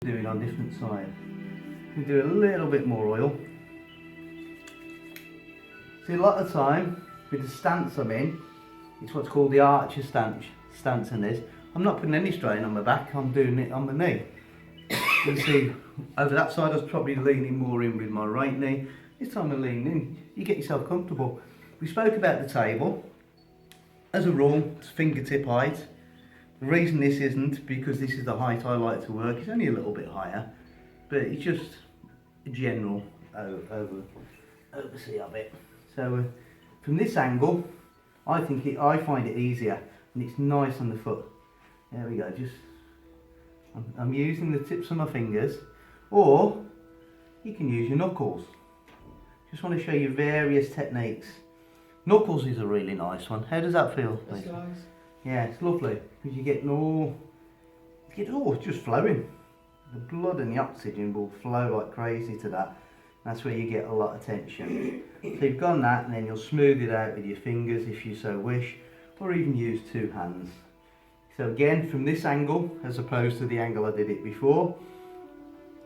doing on different sides. We do a little bit more oil. See, a lot of time with the stance I'm in, it's what's called the archer stance in this. I'm not putting any strain on my back, I'm doing it on my knee. You see, over that side I was probably leaning more in with my right knee. This time I'm leaning in, you get yourself comfortable. We spoke about the table. As a rule, it's fingertip height. The reason this isn't because this is the height I like to work. It's only a little bit higher, but it's just a general oversee of it. So from this angle, I find it easier, and it's nice on the foot. There we go. Just I'm using the tips of my fingers, or you can use your knuckles. Just want to show you various techniques. Knuckles is a really nice one. How does that feel? That's nice. Yeah, it's lovely because you get it's just flowing. The blood and the oxygen will flow like crazy to that. That's where you get a lot of tension. So you've gone that, and then you'll smooth it out with your fingers if you so wish, or even use two hands. So again, from this angle, as opposed to the angle I did it before,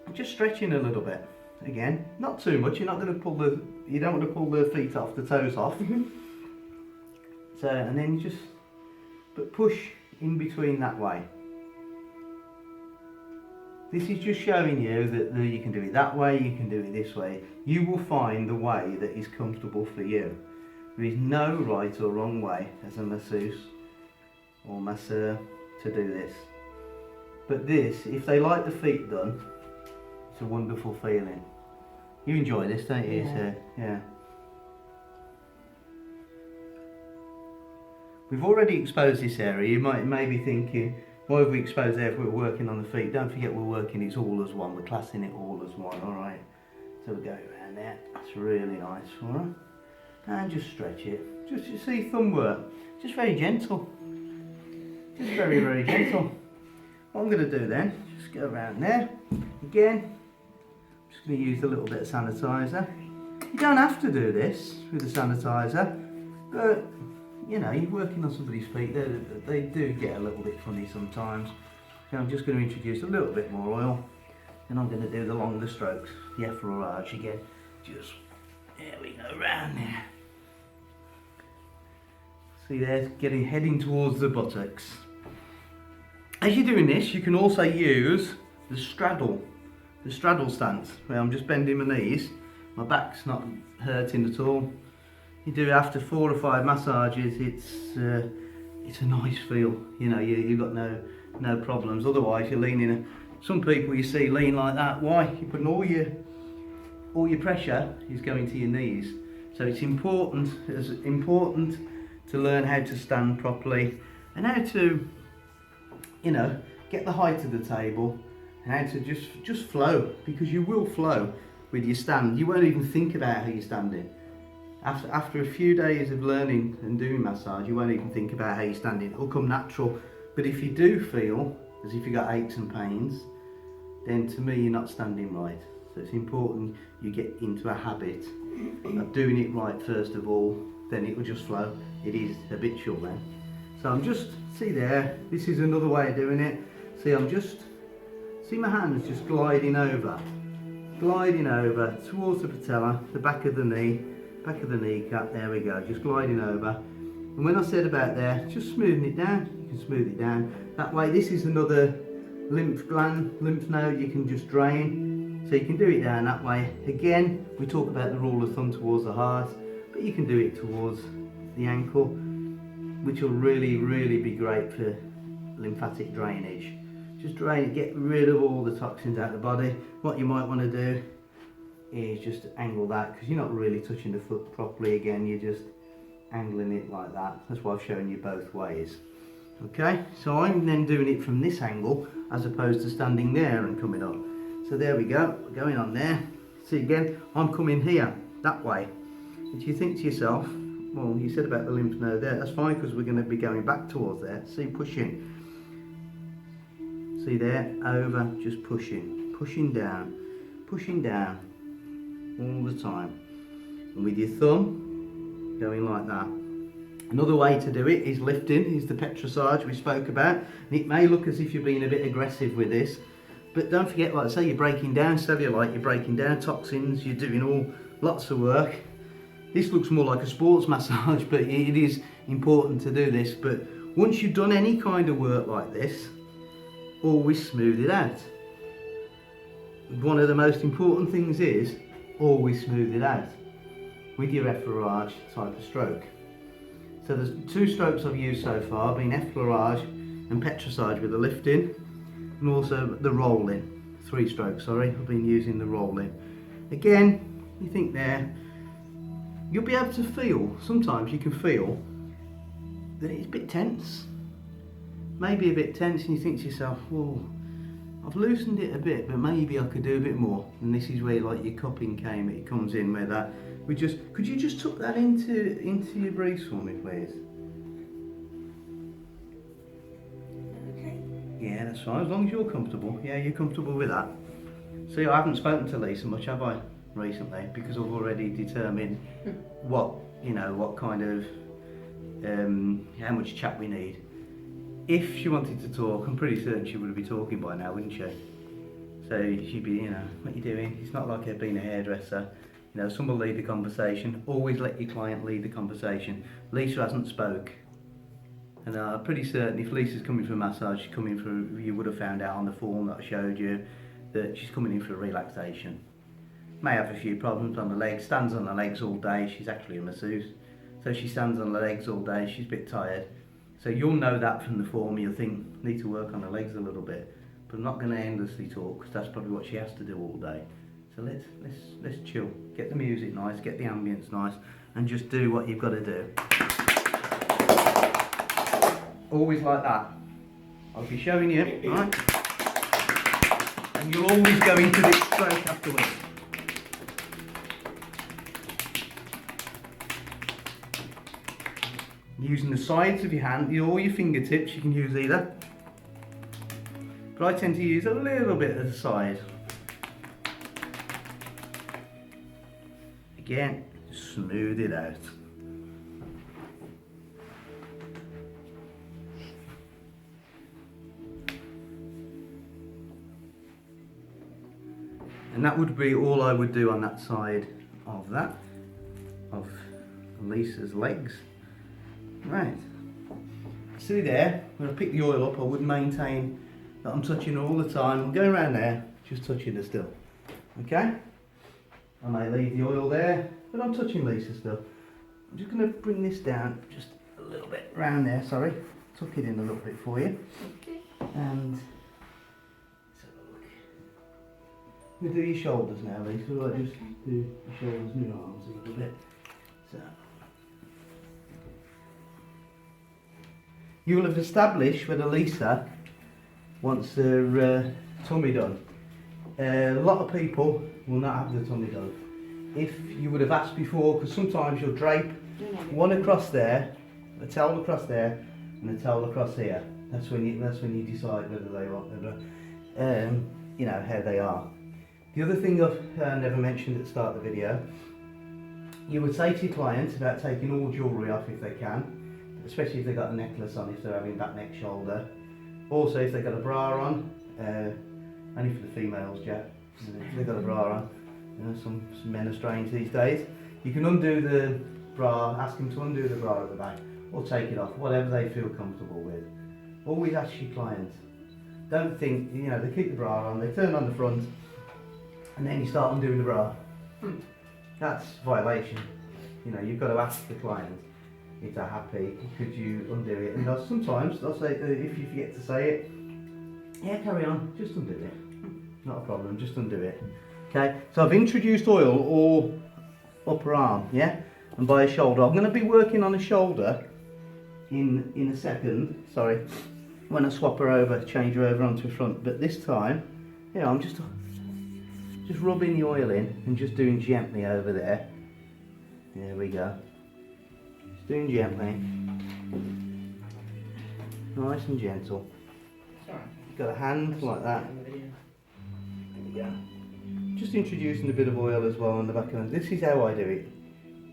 I'm just stretching a little bit. Again, not too much. You're not going to you don't want to pull the feet off, the toes off. So, and then you just, but push in between that way. This is just showing you that you can do it that way, you can do it this way. You will find the way that is comfortable for you. There is no right or wrong way as a masseuse or masseur to do this. But this, if they like the feet done, it's a wonderful feeling. You enjoy this, don't you? Yeah. So, yeah. We've already exposed this area. You may be thinking, why have we exposed there if we're working on the feet? Don't forget we're working, it's all as one. We're classing it all as one, alright? So we go around there. That's really nice, alright? And just stretch it. Just, you see, thumb work. Just very gentle. Just very, very gentle. What I'm going to do then, just go around there. Again, I'm just going to use a little bit of sanitizer. You don't have to do this with the sanitizer, but you know, you're working on somebody's feet, they do get a little bit funny sometimes. So I'm just going to introduce a little bit more oil, and I'm going to do the longer strokes, the effleurage again. Just, there we go, round there. See there, heading towards the buttocks. As you're doing this, you can also use the straddle stance, where I'm just bending my knees, my back's not hurting at all. You do it after 4 or 5 massages, it's a nice feel. You know, you've got no problems. Otherwise, you're leaning. Some people you see lean like that. Why? You're putting all your pressure is going to your knees. So it's important to learn how to stand properly and how to, you know, get the height of the table and how to just flow, because you will flow with your stand. You won't even think about how you're standing. After a few days of learning and doing massage, you won't even think about how you're standing. It'll come natural. But if you do feel as if you've got aches and pains, then to me you're not standing right. So it's important you get into a habit of doing it right first of all, then it will just flow. It is habitual then. So I'm just, see there, this is another way of doing it. See, see my hands just gliding over towards the patella, the back of the kneecap, there we go, just gliding over. And when I said about there, just smoothing it down, you can smooth it down. That way, this is another lymph node you can just drain. So you can do it down that way. Again, we talk about the rule of thumb towards the heart, but you can do it towards the ankle, which will really, really be great for lymphatic drainage. Just drain it, get rid of all the toxins out of the body. What you might want to do is just angle that, because you're not really touching the foot properly. Again, you're just angling it like that. That's why I've shown you both ways. Okay, so I'm then doing it from this angle as opposed to standing there and coming up. So there we go, going on there. See again, I'm coming here, that way. If you think to yourself, well, you said about the lymph node there, that's fine, because we're going to be going back towards there. See, pushing. See there, over, just pushing down all the time, and with your thumb going like that. Another way to do it is lifting, is the petrissage we spoke about, and it may look as if you're being a bit aggressive with this, But don't forget, like I say, you're breaking down cellulite, you're breaking down toxins, you're doing lots of work. This looks more like a sports massage, but it is important to do this. But once you've done any kind of work like this, always smooth it out. One of the most important things is always smooth it out with your effleurage type of stroke. So there's 2 strokes I've used so far, being effleurage and petrissage with the lifting, and also the rolling. 3 strokes, sorry, I've been using the rolling. Again, you think there, you'll be able to feel, sometimes you can feel that it's a bit tense. Maybe a bit tense, and you think to yourself, well, I've loosened it a bit, but maybe I could do a bit more. And this is where like your cupping it comes in, where that could you just tuck that into your briefs for me, please? Okay. Yeah, that's fine, as long as you're comfortable. Yeah, you're comfortable with that. See, I haven't spoken to Lisa much, have I, recently? Because I've already determined what kind of how much chat we need. If she wanted to talk, I'm pretty certain she would be talking by now, wouldn't she? So she'd be, what are you doing? It's not like her being a hairdresser. Someone will lead the conversation. Always let your client lead the conversation. Lisa hasn't spoke. And I'm pretty certain if Lisa's coming for a massage, she's coming for, you would have found out on the form that I showed you, that she's coming in for a relaxation. May have a few problems on the legs, stands on the legs all day. She's actually a masseuse. So she stands on the legs all day, she's a bit tired. So you'll know that from the form. You'll think, need to work on the legs a little bit, but I'm not going to endlessly talk, because that's probably what she has to do all day. So let's chill, get the music nice, get the ambience nice, and just do what you've got to do. Always like that. I'll be showing you, right? And you'll always go into this stroke afterwards. Using the sides of your hand, or your fingertips, you can use either. But I tend to use a little bit at the side. Again, smooth it out. And that would be all I would do on that side of that, of Lisa's legs. Right. See there, when I pick the oil up, I would maintain that I'm touching her all the time. I'm going around there, just touching her still. Okay? I may leave the oil there, but I'm touching Lisa still. I'm just going to bring this down just a little bit round there, sorry. Tuck it in a little bit for you. Okay. And let's have a look. I'm going to do your shoulders now, Lisa. I'll just do your shoulders and your arms a little bit. So. You will have established whether Lisa wants her tummy done. A lot of people will not have the tummy done. If you would have asked before, because sometimes you'll drape one across there, a towel across there, and a towel across here. That's when you decide whether they want them, how they are. The other thing I've never mentioned at the start of the video, you would say to your clients about taking all jewellery off if they can, especially if they've got a necklace on, if they're having back, neck, shoulder. Also if they've got a bra on, only for the females, Jack. If they've got a bra on, some men are strange these days. You can undo the bra, ask them to undo the bra at the back, or take it off, whatever they feel comfortable with. Always ask your clients. Don't think, they keep the bra on, they turn on the front, and then you start undoing the bra. That's violation. You've got to ask the client if they're happy, could you undo it? And sometimes they'll say, if you forget to say it, yeah, carry on, just undo it. Not a problem, just undo it. Okay, so I've introduced oil all upper arm, yeah? And by a shoulder. I'm going to be working on a shoulder in a second, sorry, when I swap her over, change her over onto the front. But this time, I'm just rubbing the oil in and just doing gently over there. There we go. Just doing gently. Nice and gentle. You've got a hand like that. There we go. Just introducing a bit of oil as well on the back of it. This is how I do it.